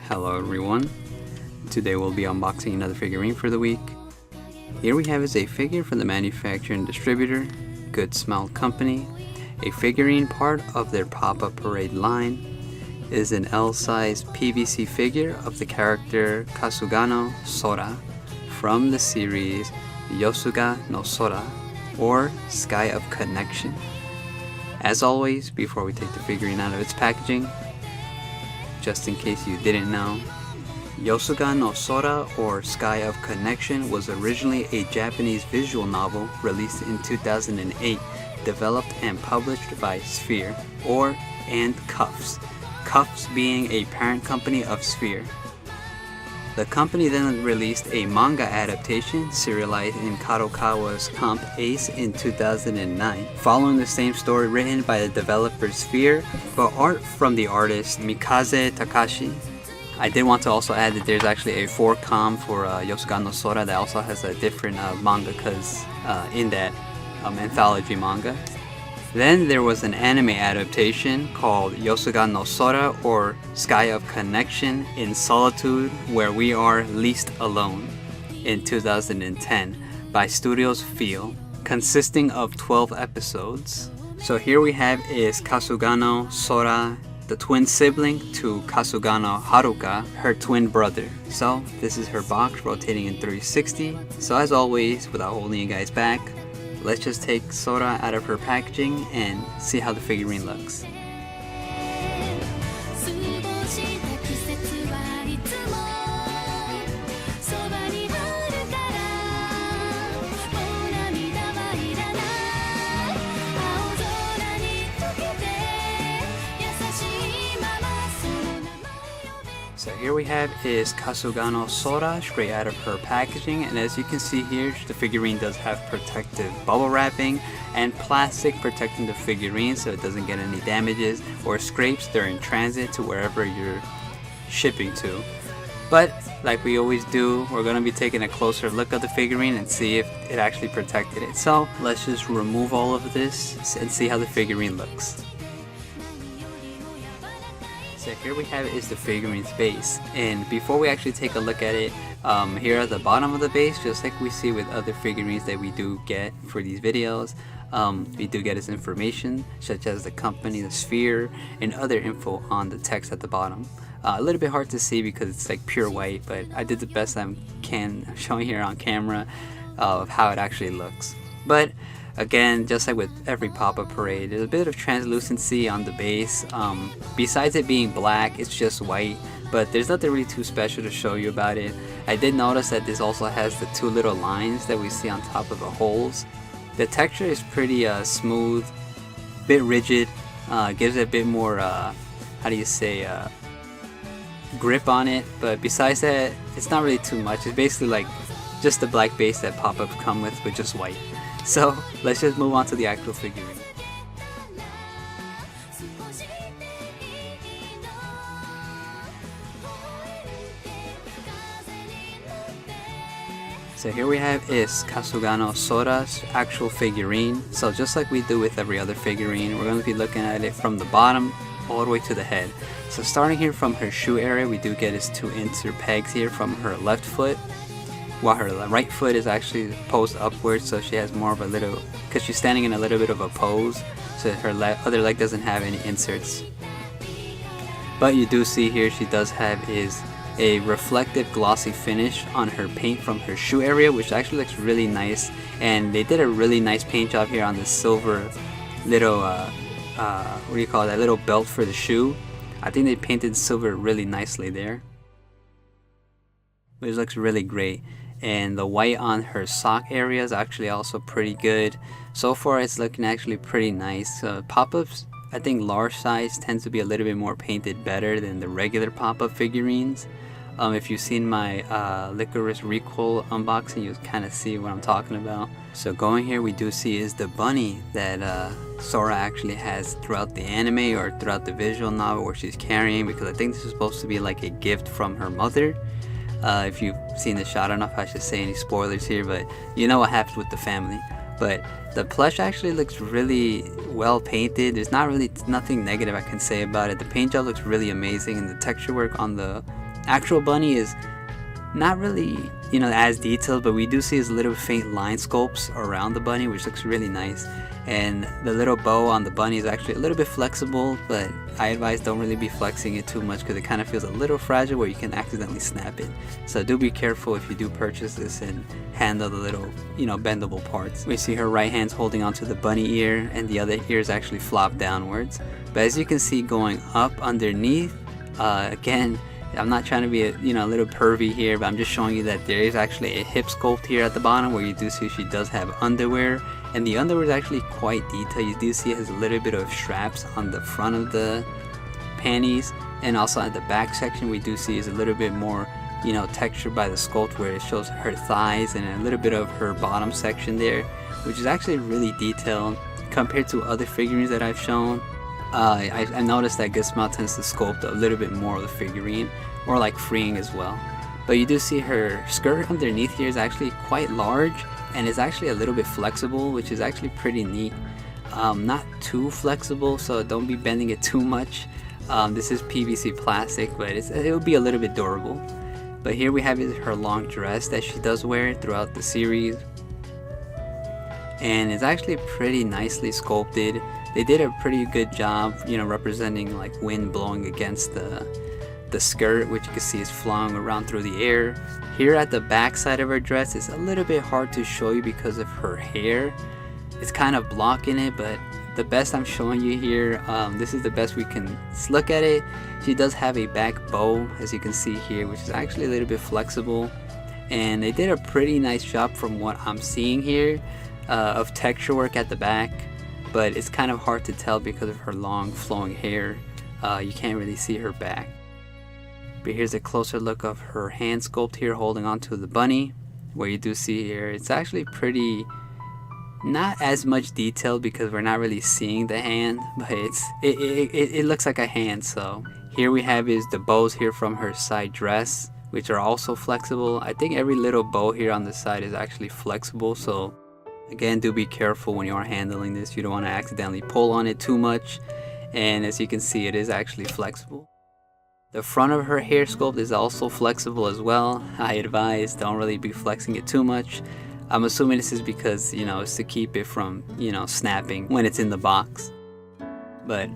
Hello everyone, today we'll be unboxing another figurine for the week. Here we have is a figure from the manufacturer and distributor, Good Smell Company. A figurine part of their pop-up parade line is an L-size PVC figure of the character Kasugano Sora from the series Yosuga no Sora, or Sky of Connection. As always, before we take the figurine out of its packaging, just in case you didn't know, Yosuga no Sora, or Sky of Connection, was originally a Japanese visual novel released in 2008, developed and published by Sphere, and Cuffs. Cuffs being a parent company of Sphere. The company then released a manga adaptation serialized in Kadokawa's Comp Ace in 2009, following the same story written by the developer Sphere, but art from the artist Mikaze Takashi. I did want to also add that there's actually a 4-com for Yosuga no Sora that also has a different manga in that anthology manga. Then there was an anime adaptation called Yosuga no Sora, or Sky of Connection in Solitude, Where We Are Least Alone, in 2010 by Studios Feel, consisting of 12 episodes. So here we have is Kasugano Sora, the twin sibling to Kasugano Haruka, her twin brother. So this is her box rotating in 360. So as always, without holding you guys back, let's just take Sora out of her packaging and see how the figurine looks. So here we have is Kasugano Sora straight out of her packaging, and as you can see here, the figurine does have protective bubble wrapping and plastic protecting the figurine so it doesn't get any damages or scrapes during transit to wherever you're shipping to. But like we always do, we're going to be taking a closer look at the figurine and see if it actually protected it. So let's just remove all of this and see how the figurine looks. So here we have is the figurine's base, and before we actually take a look at it, here at the bottom of the base, just like we see with other figurines that we do get for these videos, we do get its information such as the company, the Sphere, and other info on the text at the bottom. A little bit hard to see because it's like pure white, but I did the best I can showing here on camera of how it actually looks. But again, just like with every pop-up parade, there's a bit of translucency on the base. Besides it being black, it's just white, but there's nothing really too special to show you about it. I did notice that this also has the 2 little lines that we see on top of the holes. The texture is pretty smooth, bit rigid, gives it a bit more, grip on it, but besides that, it's not really too much. It's basically like just the black base that pop-ups come with just white. So let's just move on to the actual figurine. So here we have is Kasugano Sora's actual figurine. So just like we do with every other figurine, we're going to be looking at it from the bottom all the way to the head. So starting here from her shoe area, we do get is 2 insert pegs here from her left foot, while her right foot is actually posed upwards, so she has more of a little, because she's standing in a little bit of a pose, so her other leg doesn't have any inserts. But you do see here she does have is a reflective glossy finish on her paint from her shoe area, which actually looks really nice, and they did a really nice paint job here on the silver little little belt for the shoe. I think they painted silver really nicely there, which looks really great. And the white on her sock area is actually also pretty good. So far it's looking actually pretty nice. Pop-ups, I think large size tends to be a little bit more painted better than the regular pop-up figurines. If you've seen my Licorice Recoil unboxing, you'll kind of see what I'm talking about. So going here, we do see is the bunny that Sora actually has throughout the anime or throughout the visual novel where she's carrying, because I think this is supposed to be like a gift from her mother. If you've seen the shot, I don't know if I should say any spoilers here, but you know what happens with the family. But the plush actually looks really well painted. There's nothing negative I can say about it. The paint job looks really amazing, and the texture work on the actual bunny is not really, as detailed, but we do see his little faint line sculpts around the bunny, which looks really nice. And the little bow on the bunny is actually a little bit flexible, but I advise don't really be flexing it too much because it kind of feels a little fragile where you can accidentally snap it. So do be careful if you do purchase this and handle the little, bendable parts. We see her right hand's holding onto the bunny ear and the other ear is actually flopped downwards. But as you can see going up underneath, again, I'm not trying to be a little pervy here, but I'm just showing you that there is actually a hip sculpt here at the bottom where you do see she does have underwear, and the underwear is actually quite detailed. You do see it has a little bit of straps on the front of the panties, and also at the back section we do see is a little bit more texture by the sculpt where it shows her thighs and a little bit of her bottom section there, which is actually really detailed compared to other figurines that I've shown. I noticed that Good Smile tends to sculpt a little bit more of the figurine, or like freeing as well. But you do see her skirt underneath here is actually quite large and is actually a little bit flexible, which is actually pretty neat. Not too flexible, so don't be bending it too much. This is PVC plastic, but it'll be a little bit durable. But here we have her long dress that she does wear throughout the series, and it's actually pretty nicely sculpted. They did a pretty good job, representing like wind blowing against the skirt, which you can see is flying around through the air. Here at the back side of her dress, it's a little bit hard to show you because of her hair. It's kind of blocking it, but the best I'm showing you here, this is the best we can look at it. She does have a back bow, as you can see here, which is actually a little bit flexible. And they did a pretty nice job from what I'm seeing here of texture work at the back. But it's kind of hard to tell because of her long flowing hair. You can't really see her back. But here's a closer look of her hand sculpt here holding onto the bunny, where you do see here it's actually pretty, not as much detail because we're not really seeing the hand, but it looks like a hand. So here we have is the bows here from her side dress, which are also flexible. I think every little bow here on the side is actually flexible, so again, do be careful when you are handling this. You don't want to accidentally pull on it too much. And as you can see, it is actually flexible. The front of her hair sculpt is also flexible as well. I advise don't really be flexing it too much. I'm assuming this is because, it's to keep it from, snapping when it's in the box. But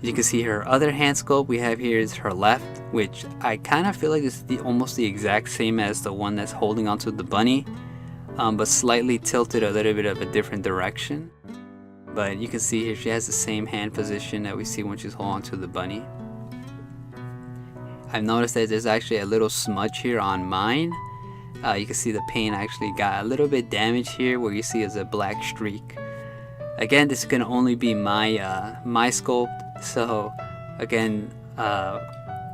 you can see her other hand sculpt we have here is her left, which I kind of feel like is almost the exact same as the one that's holding onto the bunny. But slightly tilted a little bit of a different direction. But you can see here she has the same hand position that we see when she's holding onto the bunny. I've noticed that there's actually a little smudge here on mine. You can see the paint actually got a little bit damaged here where you see is a black streak. Again, this is going to only be my my sculpt, so again,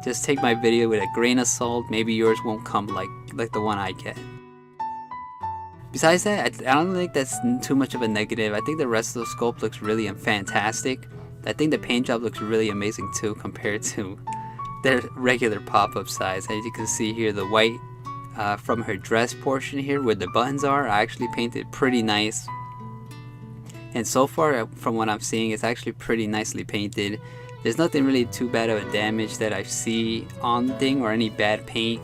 just take my video with a grain of salt. Maybe yours won't come like the one I get. Besides that, I don't think that's too much of a negative. I think the rest of the sculpt looks really fantastic. I think the paint job looks really amazing too compared to their regular pop-up size. As you can see here, the white from her dress portion here where the buttons are, I actually painted pretty nice. And so far, from what I'm seeing, it's actually pretty nicely painted. There's nothing really too bad of a damage that I see on the thing or any bad paint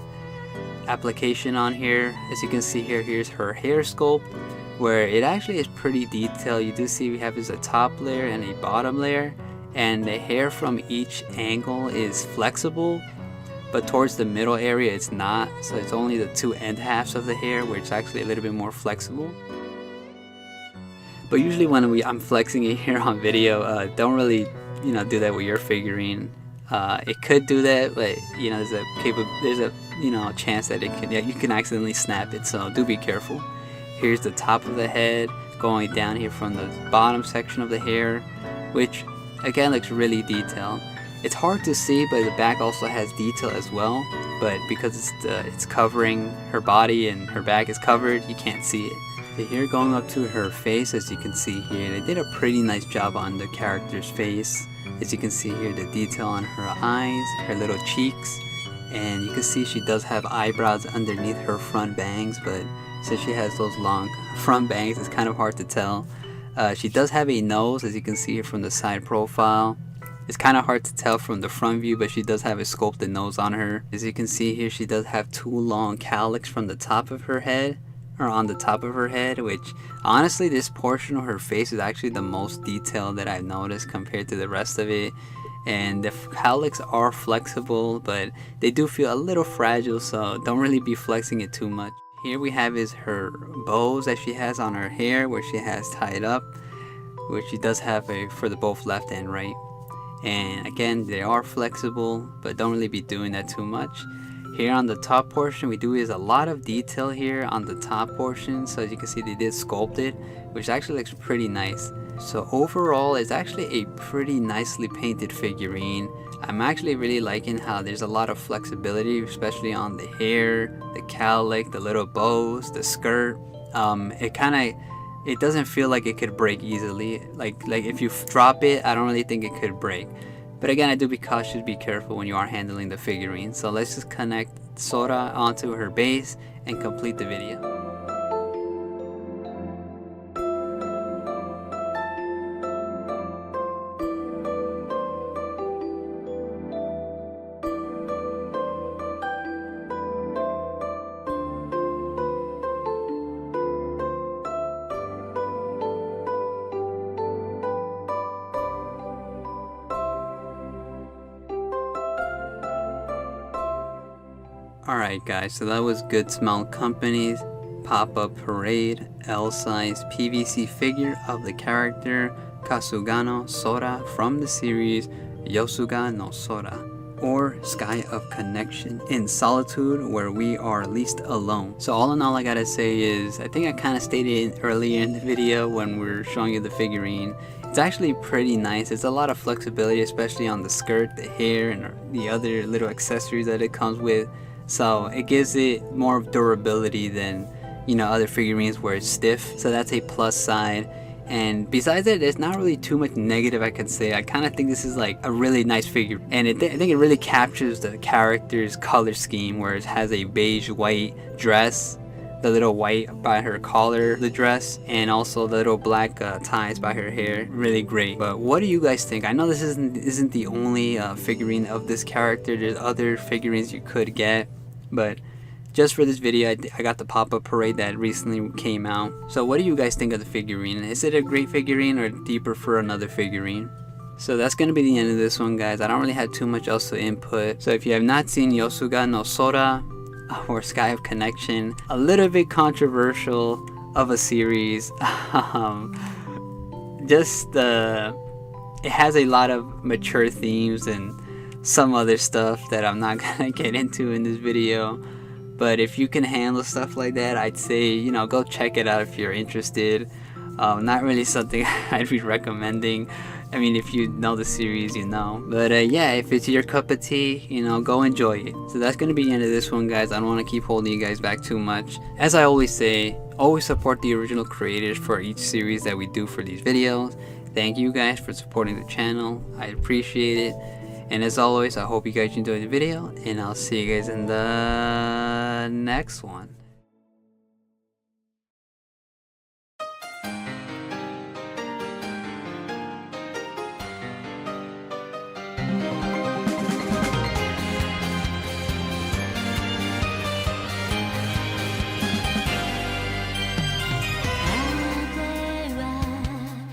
application on here. As you can see here, here's her hair sculpt where it actually is pretty detailed. You do see we have is a top layer and a bottom layer, and the hair from each angle is flexible, but towards the middle area it's not, so it's only the two end halves of the hair where it's actually a little bit more flexible. But usually when I'm flexing it here on video, don't really do that with your figurine. It could do that, but there's a chance that you can accidentally snap it, so do be careful. Here's the top of the head going down here from the bottom section of the hair, which again looks really detailed. It's hard to see, but the back also has detail as well, but because it's covering her body and her back is covered, you can't see it. The hair going up to her face, as you can see here, they did a pretty nice job on the character's face. As you can see here, the detail on her eyes, her little cheeks, and you can see she does have eyebrows underneath her front bangs, but since she has those long front bangs, it's kind of hard to tell. She does have a nose, as you can see here from the side profile. It's kind of hard to tell from the front view, but she does have a sculpted nose on her. As you can see here, she does have two long cowlicks from the top of her head, or on the top of her head, which honestly this portion of her face is actually the most detailed that I've noticed compared to the rest of it. And the cowlicks are flexible, but they do feel a little fragile, so don't really be flexing it too much. Here we have is her bows that she has on her hair, where she has tied up, which she does have for the both left and right. And again, they are flexible, but don't really be doing that too much. Here on the top portion, we do is a lot of detail here on the top portion. So as you can see, they did sculpt it, which actually looks pretty nice. So overall, it's actually a pretty nicely painted figurine. I'm actually really liking how there's a lot of flexibility, especially on the hair, the cowlick, the little bows, the skirt. It doesn't feel like it could break easily. Like if you drop it, I don't really think it could break. But again, I do be cautious, be careful when you are handling the figurine. So let's just connect Sora onto her base and complete the video. Alright guys, so that was Good Smile Company's pop-up parade L-size PVC figure of the character Kasugano Sora from the series Yosuga no Sora, or Sky of Connection in Solitude, where we are least alone. So all in all, I gotta say is, I think I kind of stated earlier in the video when we're showing you the figurine, it's actually pretty nice. It's a lot of flexibility, especially on the skirt, the hair, and the other little accessories that it comes with. So it gives it more durability than, you know, other figurines where it's stiff. So that's a plus side. And besides that, there's not really too much negative I can say. I kind of think this is like a really nice figure, and I think it really captures the character's color scheme, where it has a beige white dress, the little white by her collar, the dress, and also the little black ties by her hair. Really great. But what do you guys think? I know this isn't the only figurine of this character. There's other figurines you could get, but just for this video, I got the pop-up parade that recently came out. So what do you guys think of the figurine? Is it a great figurine, or do you prefer another figurine? So that's going to be the end of this one, guys. I don't really have too much else to input. So if you have not seen Yosuga no Sora, or Sky of Connection, a little bit controversial of a series. It has a lot of mature themes and some other stuff that I'm not gonna get into in this video. But if you can handle stuff like that, I'd say, you know, go check it out if you're interested. Not really something I'd be recommending. I mean, if you know the series, you know. But yeah, if it's your cup of tea, you know, go enjoy it. So that's going to be the end of this one, guys. I don't want to keep holding you guys back too much. As I always say, always support the original creators for each series that we do for these videos. Thank you guys for supporting the channel. I appreciate it. And as always, I hope you guys enjoyed the video, and I'll see you guys in the next one.「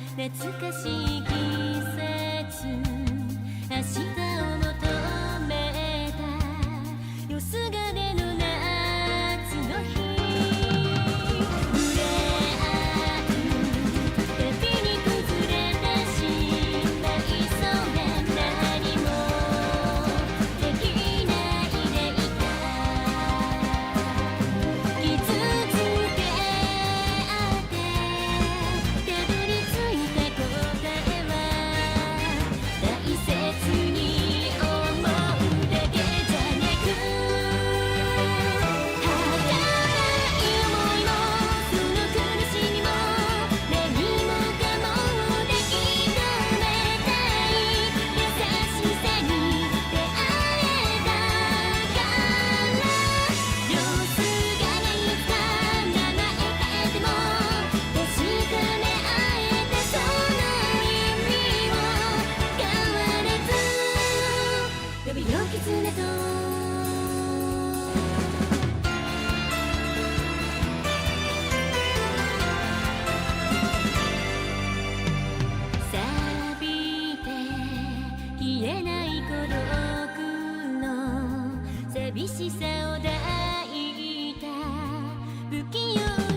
大切に言えない孤独の寂しさを抱いた不器用